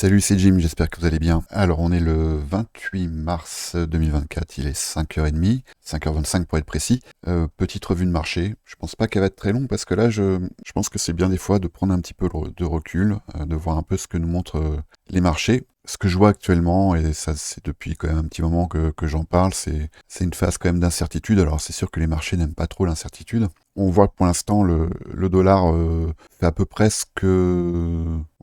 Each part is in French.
Salut, c'est Jim, j'espère que vous allez bien. Alors, on est le 28 mars 2024, il est 5h30, 5h25 pour être précis. Petite revue de marché, je pense pas qu'elle va être très longue parce que là, je pense que c'est bien des fois de prendre un petit peu de recul, de voir un peu ce que nous montrent les marchés. Ce que je vois actuellement, et ça c'est depuis quand même un petit moment que j'en parle, c'est une phase quand même d'incertitude. Alors c'est sûr que les marchés n'aiment pas trop l'incertitude. On voit que pour l'instant le dollar fait à peu près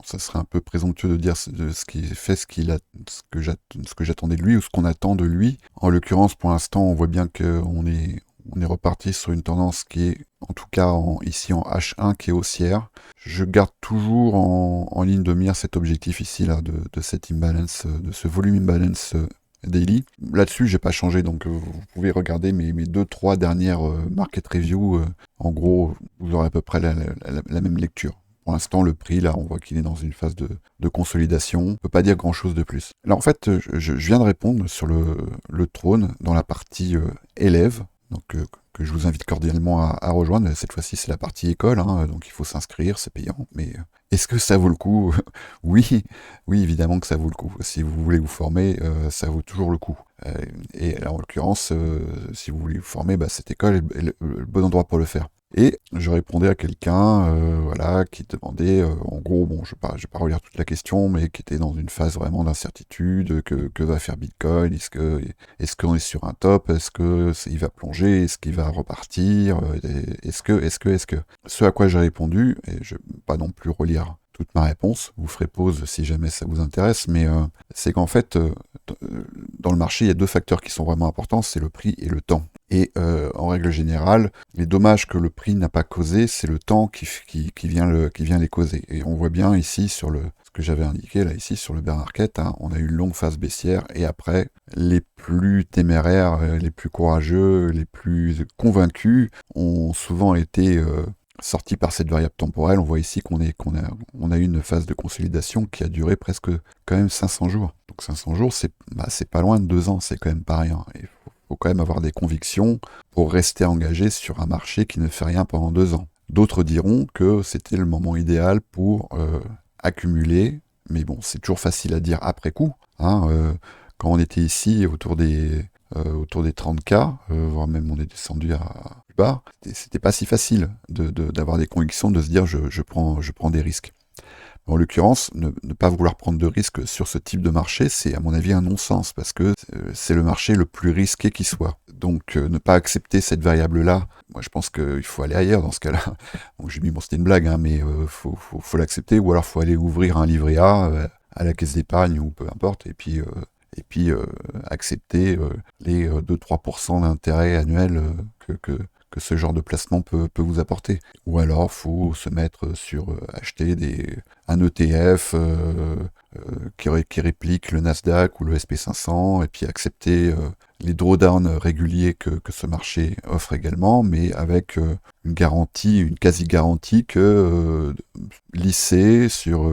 ça serait un peu présomptueux de dire ce qui fait ce que j'attendais de lui ou ce qu'on attend de lui. En l'occurrence, pour l'instant, on voit bien qu'on est reparti sur une tendance qui est, en tout cas ici en H1, qui est haussière. Je garde toujours en ligne de mire cet objectif ici là de cet imbalance, de ce volume imbalance daily. Là-dessus, j'ai pas changé, donc vous pouvez regarder mes 2-3 dernières market review. En gros, vous aurez à peu près la même lecture. Pour l'instant, le prix, là, on voit qu'il est dans une phase de consolidation. On ne peut pas dire grand-chose de plus. Là, en fait, je viens de répondre sur le trône dans la partie élève, donc que je vous invite cordialement à rejoindre. Cette fois-ci, c'est la partie école, hein, donc il faut s'inscrire, c'est payant. Mais est-ce que ça vaut le coup? Oui, oui, évidemment que ça vaut le coup. Si vous voulez vous former, ça vaut toujours le coup. Et là, en l'occurrence, si vous voulez vous former, cette école est le bon endroit pour le faire. Et je répondais à quelqu'un voilà, qui demandait, en gros, bon, je vais pas relire toute la question, mais qui était dans une phase vraiment d'incertitude, que va faire Bitcoin, est-ce qu'on est sur un top, il va plonger, est-ce qu'il va repartir, est-ce que. Ce à quoi j'ai répondu, et je ne vais pas non plus relire toute ma réponse, vous ferez pause si jamais ça vous intéresse, mais c'est qu'en fait, dans le marché, il y a deux facteurs qui sont vraiment importants, c'est le prix et le temps. Et en règle générale, les dommages que le prix n'a pas causés, c'est le temps qui vient les causer. Et on voit bien ici sur ce que j'avais indiqué là ici sur le bear market, hein, on a eu une longue phase baissière et après les plus téméraires, les plus courageux, les plus convaincus ont souvent été sortis par cette variable temporelle. On voit ici qu'on a eu une phase de consolidation qui a duré presque quand même 500 jours. Donc 500 jours, c'est pas loin de 2 ans, c'est quand même pas rien. Il faut quand même avoir des convictions pour rester engagé sur un marché qui ne fait rien pendant 2 ans. D'autres diront que c'était le moment idéal pour accumuler, mais bon, c'est toujours facile à dire après coup. Hein, quand on était ici autour des 30K, voire même on est descendu à plus bas, c'était pas si facile d'avoir des convictions, de se dire je prends des risques. En l'occurrence, ne pas vouloir prendre de risques sur ce type de marché, c'est à mon avis un non-sens, parce que c'est le marché le plus risqué qui soit. Donc ne pas accepter cette variable-là, moi je pense qu'il faut aller ailleurs dans ce cas-là. Donc j'ai mis, bon c'était une blague, hein, mais faut l'accepter, ou alors faut aller ouvrir un livret A à la caisse d'épargne, ou peu importe, et puis accepter les 2-3% d'intérêt annuel que ce genre de placement peut vous apporter. Ou alors, faut se mettre sur acheter un ETF qui réplique le Nasdaq ou le SP500 et puis accepter les drawdowns réguliers que ce marché offre également, mais avec une garantie, une quasi-garantie que lissé sur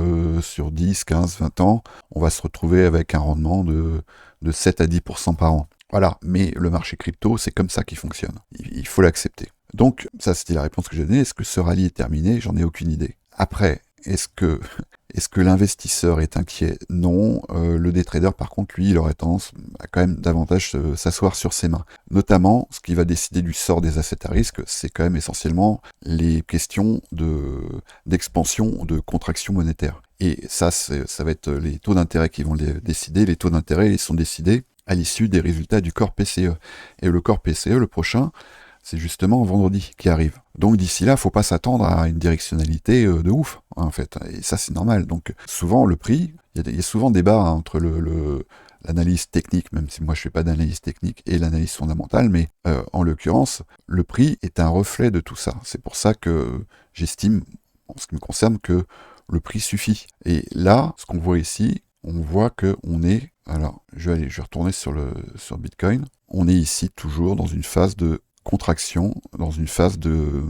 10, 15, 20 ans, on va se retrouver avec un rendement de 7 à 10% par an. Voilà, mais le marché crypto, c'est comme ça qu'il fonctionne. Il faut l'accepter. Donc, ça c'était la réponse que j'ai donnée. Est-ce que ce rallye est terminé? J'en ai aucune idée. Après, est-ce que l'investisseur est inquiet? Non. Le day trader, par contre, lui, il aurait tendance à quand même davantage s'asseoir sur ses mains. Notamment, ce qui va décider du sort des assets à risque, c'est quand même essentiellement les questions d'expansion, de contraction monétaire. Et ça va être les taux d'intérêt qui vont les décider. Les taux d'intérêt, ils sont décidés à l'issue des résultats du corps PCE. Et le corps PCE, le prochain, c'est justement vendredi qui arrive. Donc d'ici là, il ne faut pas s'attendre à une directionnalité de ouf, en fait. Et ça, c'est normal. Donc souvent, le prix, il y a souvent débat entre l'analyse technique, même si moi je ne fais pas d'analyse technique, et l'analyse fondamentale, mais en l'occurrence, le prix est un reflet de tout ça. C'est pour ça que j'estime, en ce qui me concerne, que le prix suffit. Et là, ce qu'on voit ici, on voit qu'on est... Alors, je vais retourner sur Bitcoin. On est ici toujours dans une phase de contraction, dans une phase de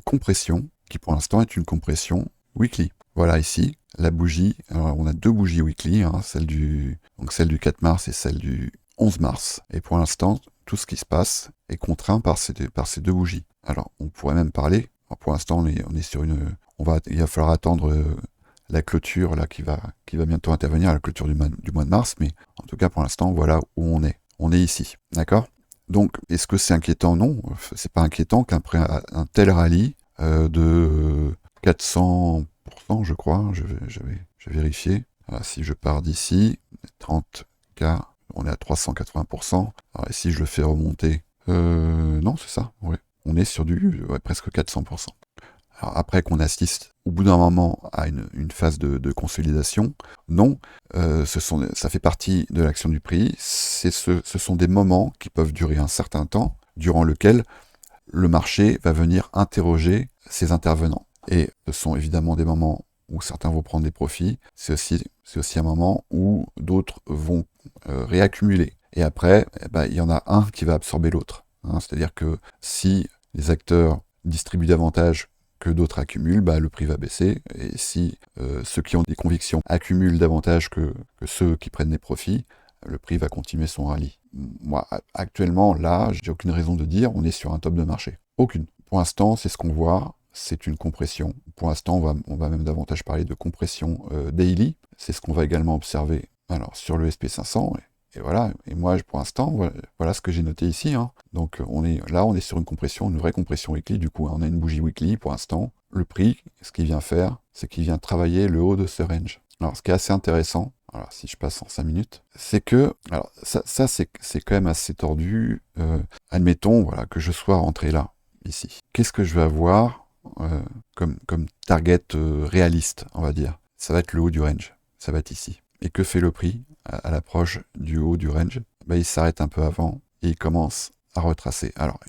compression, qui pour l'instant est une compression weekly. Voilà ici, la bougie, alors on a deux bougies weekly, hein, celle du 4 mars et celle du 11 mars. Et pour l'instant, tout ce qui se passe est contraint par ces deux bougies. Alors, on pourrait même parler, alors pour l'instant, on est sur il va falloir attendre la clôture là qui va bientôt intervenir, la clôture du mois de mars, mais en tout cas pour l'instant, voilà où on est. On est ici, d'accord? Donc, est-ce que c'est inquiétant? Non, c'est pas inquiétant qu'après un tel rallye de 400%, je crois, je vais vérifier. Voilà, si je pars d'ici, 30K, on est à 380%. Alors, et si je le fais remonter, non, c'est ça, ouais. On est sur du presque 400%. Alors après qu'on assiste au bout d'un moment à une phase de consolidation, non, ça fait partie de l'action du prix, ce sont des moments qui peuvent durer un certain temps, durant lequel le marché va venir interroger ses intervenants. Et ce sont évidemment des moments où certains vont prendre des profits, c'est aussi un moment où d'autres vont réaccumuler. Et après, il y en a un qui va absorber l'autre. Hein. C'est-à-dire que si les acteurs distribuent davantage que d'autres accumulent, le prix va baisser. Et si ceux qui ont des convictions accumulent davantage que ceux qui prennent des profits, le prix va continuer son rallye. Moi, actuellement, là, j'ai aucune raison de dire on est sur un top de marché. Aucune. Pour l'instant, c'est ce qu'on voit, c'est une compression. Pour l'instant, on va même davantage parler de compression daily. C'est ce qu'on va également observer alors, sur le SP500. Et voilà, et moi pour l'instant, voilà ce que j'ai noté ici. Hein. Donc on est sur une compression, une vraie compression weekly. Du coup, on a une bougie weekly pour l'instant. Le prix, ce qu'il vient faire, c'est qu'il vient travailler le haut de ce range. Alors ce qui est assez intéressant, alors si je passe en 5 minutes, c'est que, alors ça c'est quand même assez tordu. Admettons voilà, que je sois rentré là, ici. Qu'est-ce que je vais avoir comme target réaliste, on va dire? Ça va être le haut du range, ça va être ici. Et que fait le prix à l'approche du haut du range? Il s'arrête un peu avant et il commence à retracer. Alors,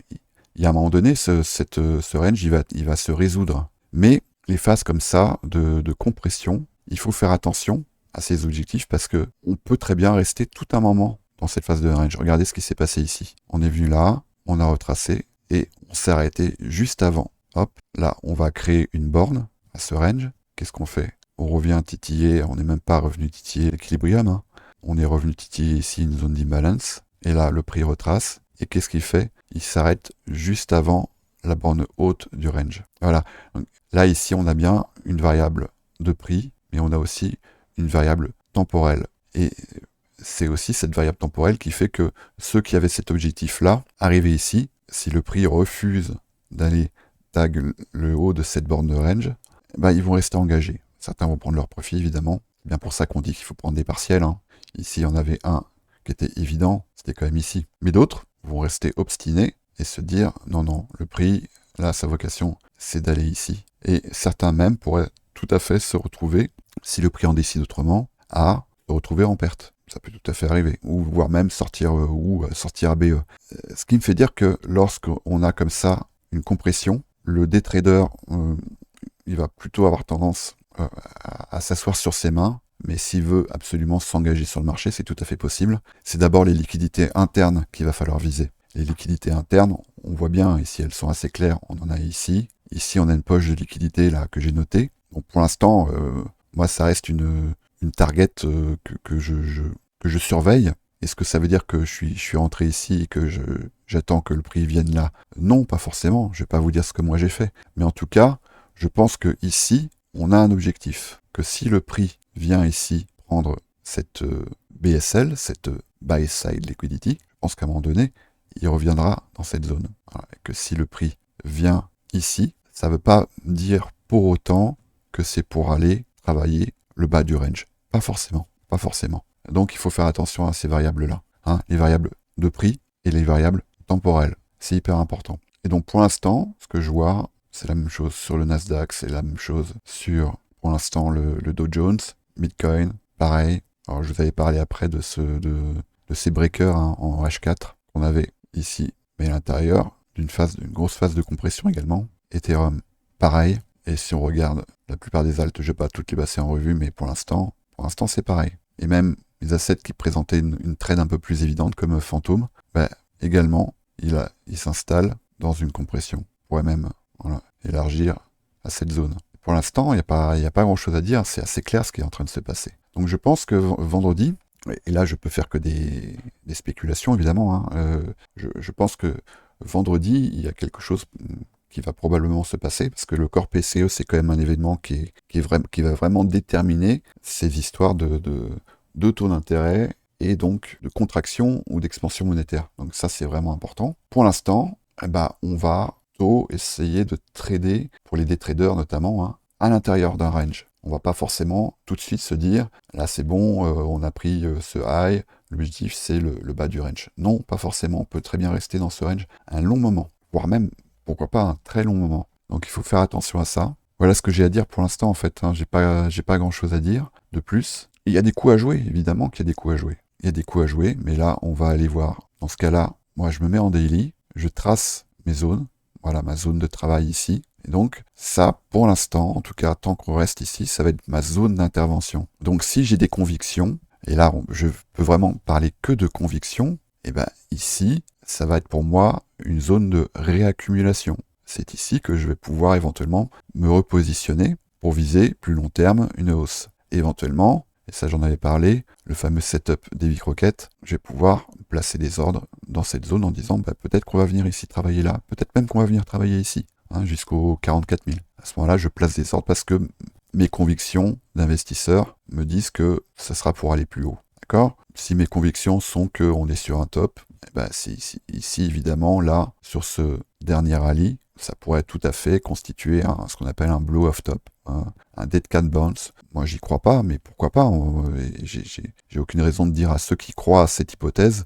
il y a un moment donné, ce range, il va se résoudre. Mais les phases comme ça de compression, il faut faire attention à ces objectifs parce que on peut très bien rester tout un moment dans cette phase de range. Regardez ce qui s'est passé ici. On est venu là, on a retracé et on s'est arrêté juste avant. Hop, là, on va créer une borne à ce range. Qu'est-ce qu'on fait? On revient titiller, on n'est même pas revenu titiller l'équilibrium, hein. On est revenu titiller ici une zone d'imbalance, et là le prix retrace, et qu'est-ce qu'il fait? Il s'arrête juste avant la borne haute du range. Voilà, donc, là ici on a bien une variable de prix, mais on a aussi une variable temporelle. Et c'est aussi cette variable temporelle qui fait que ceux qui avaient cet objectif-là, arrivés ici, si le prix refuse d'aller tag le haut de cette borne de range, ils vont rester engagés. Certains vont prendre leur profit, évidemment. C'est bien pour ça qu'on dit qu'il faut prendre des partiels. Hein. Ici, il y en avait un qui était évident, c'était quand même ici. Mais d'autres vont rester obstinés et se dire, non, le prix, là, sa vocation, c'est d'aller ici. Et certains même pourraient tout à fait se retrouver, si le prix en décide autrement, à se retrouver en perte. Ça peut tout à fait arriver. Ou voire même sortir à BE. Ce qui me fait dire que lorsqu'on a comme ça une compression, le day trader, il va plutôt avoir tendance à s'asseoir sur ses mains, mais s'il veut absolument s'engager sur le marché, c'est tout à fait possible. C'est d'abord les liquidités internes qu'il va falloir viser. Les liquidités internes, on voit bien, ici elles sont assez claires, on en a ici. Ici on a une poche de liquidité là que j'ai notée. Donc pour l'instant, moi ça reste une target que je surveille. Est-ce que ça veut dire que je suis rentré ici et que j'attends que le prix vienne là? Non, pas forcément. Je vais pas vous dire ce que moi j'ai fait. Mais en tout cas, je pense que ici, on a un objectif. Que si le prix vient ici prendre cette BSL, cette Buy Side Liquidity, je pense qu'à un moment donné, il reviendra dans cette zone. Voilà. Et que si le prix vient ici, ça ne veut pas dire pour autant que c'est pour aller travailler le bas du range. Pas forcément, pas forcément. Donc il faut faire attention à ces variables-là. Hein, les variables de prix et les variables temporelles. C'est hyper important. Et donc pour l'instant, ce que je vois, c'est la même chose sur le Nasdaq, c'est la même chose sur, pour l'instant, le Dow Jones, Bitcoin, pareil. Alors je vous avais parlé après de ces breakers en H4 qu'on avait ici, mais à l'intérieur d'une grosse phase de compression également. Ethereum, pareil. Et si on regarde la plupart des altes, je ne vais pas toutes les passer en revue, mais pour l'instant c'est pareil. Et même les assets qui présentaient une trend un peu plus évidente comme Phantom, également, il s'installe dans une compression. On pourrait même élargir à cette zone. Pour l'instant, il n'y a pas grand-chose à dire, c'est assez clair ce qui est en train de se passer. Donc je pense que vendredi, et là je peux faire que des spéculations évidemment, hein, je pense que vendredi, il y a quelque chose qui va probablement se passer, parce que le corps PCE, c'est quand même un événement qui va vraiment déterminer ces histoires de taux d'intérêt et donc de contraction ou d'expansion monétaire. Donc ça, c'est vraiment important. Pour l'instant, on va plutôt essayer de trader, pour les day traders notamment, hein, à l'intérieur d'un range. On va pas forcément tout de suite se dire, là c'est bon, on a pris ce high, l'objectif c'est le bas du range. Non, pas forcément, on peut très bien rester dans ce range un long moment, voire même, pourquoi pas, un très long moment. Donc il faut faire attention à ça. Voilà ce que j'ai à dire pour l'instant en fait, hein. J'ai pas grand chose à dire de plus. Il y a des coups à jouer, évidemment qu'il y a des coups à jouer. Il y a des coups à jouer, mais là on va aller voir. Dans ce cas-là, moi je me mets en daily, je trace mes zones, voilà ma zone de travail ici. Et donc, ça, pour l'instant, en tout cas, tant qu'on reste ici, ça va être ma zone d'intervention. Donc, si j'ai des convictions, et là, je peux vraiment parler que de convictions, et ici, ça va être pour moi une zone de réaccumulation. C'est ici que je vais pouvoir éventuellement me repositionner pour viser plus long terme une hausse. Éventuellement, et ça j'en avais parlé, le fameux setup des croquettes, je vais pouvoir placer des ordres dans cette zone en disant peut-être qu'on va venir ici travailler là, peut-être même qu'on va venir travailler ici. Jusqu'aux 44 000. À ce moment-là, je place des ordres parce que mes convictions d'investisseur me disent que ça sera pour aller plus haut. D'accord ? Si mes convictions sont qu'on est sur un top, ici, évidemment, là, sur ce dernier rallye, ça pourrait tout à fait constituer ce qu'on appelle un blow-off top, un dead cat bounce. Moi, j'y crois pas, mais pourquoi pas ? J'ai aucune raison de dire à ceux qui croient à cette hypothèse,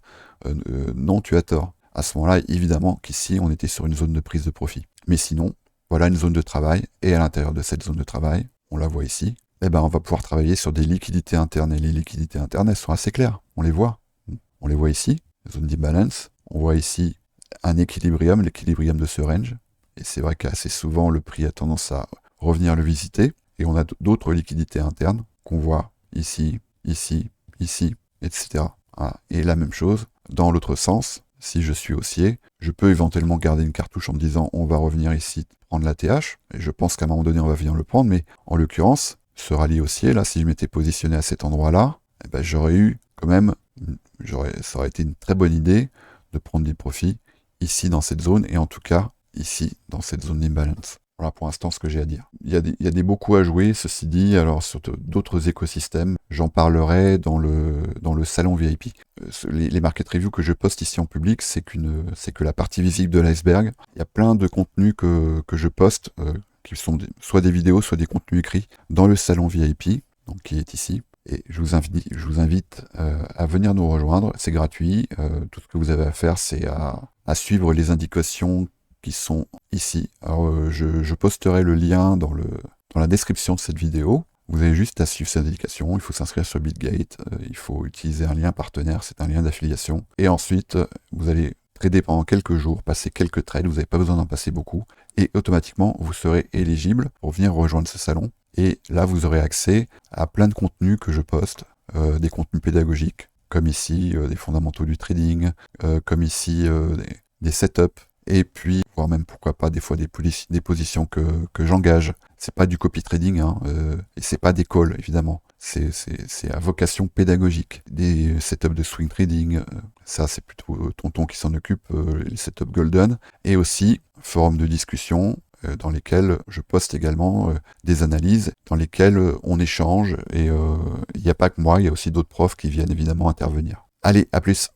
non, tu as tort. À ce moment-là, évidemment qu'ici, on était sur une zone de prise de profit. Mais sinon, voilà une zone de travail, et à l'intérieur de cette zone de travail, on la voit ici, on va pouvoir travailler sur des liquidités internes. Et les liquidités internes, elles sont assez claires, on les voit. On les voit ici, zone d'imbalance, on voit ici un équilibrium, l'équilibrium de ce range, et c'est vrai qu'assez souvent, le prix a tendance à revenir le visiter, et on a d'autres liquidités internes qu'on voit ici, ici, ici, etc. Voilà. Et la même chose, dans l'autre sens, si je suis haussier, je peux éventuellement garder une cartouche en me disant on va revenir ici prendre la TH, et je pense qu'à un moment donné on va venir le prendre, mais en l'occurrence, ce rallye haussier, là, si je m'étais positionné à cet endroit-là, j'aurais eu quand même, ça aurait été une très bonne idée de prendre des profits ici dans cette zone, et en tout cas ici dans cette zone d'imbalance. Voilà pour l'instant ce que j'ai à dire. Il y a des beaux coups à jouer, ceci dit, alors sur d'autres écosystèmes, j'en parlerai dans le salon VIP. Les market reviews que je poste ici en public, c'est que la partie visible de l'iceberg. Il y a plein de contenus que je poste, qui sont soit des vidéos, soit des contenus écrits, dans le salon VIP, donc qui est ici. Et je vous invite à venir nous rejoindre, c'est gratuit. Tout ce que vous avez à faire, c'est à suivre les indications qui sont ici. Alors, je posterai le lien dans la description de cette vidéo. Vous avez juste à suivre ces indications. Il faut s'inscrire sur Bitgate. Il faut utiliser un lien partenaire. C'est un lien d'affiliation. Et ensuite, vous allez trader pendant quelques jours, passer quelques trades. Vous n'avez pas besoin d'en passer beaucoup. Et automatiquement, vous serez éligible pour venir rejoindre ce salon. Et là, vous aurez accès à plein de contenus que je poste. Des contenus pédagogiques, comme ici, des fondamentaux du trading, comme ici, des setups. Et puis, voire même pourquoi pas des fois des positions que j'engage. C'est pas du copy trading, et c'est pas des calls évidemment. C'est à vocation pédagogique. Des setups de swing trading, ça c'est plutôt Tonton qui s'en occupe, les setups golden. Et aussi forums de discussion dans lesquels je poste également des analyses, dans lesquelles on échange. Et il n'y a pas que moi, il y a aussi d'autres profs qui viennent évidemment intervenir. Allez, à plus!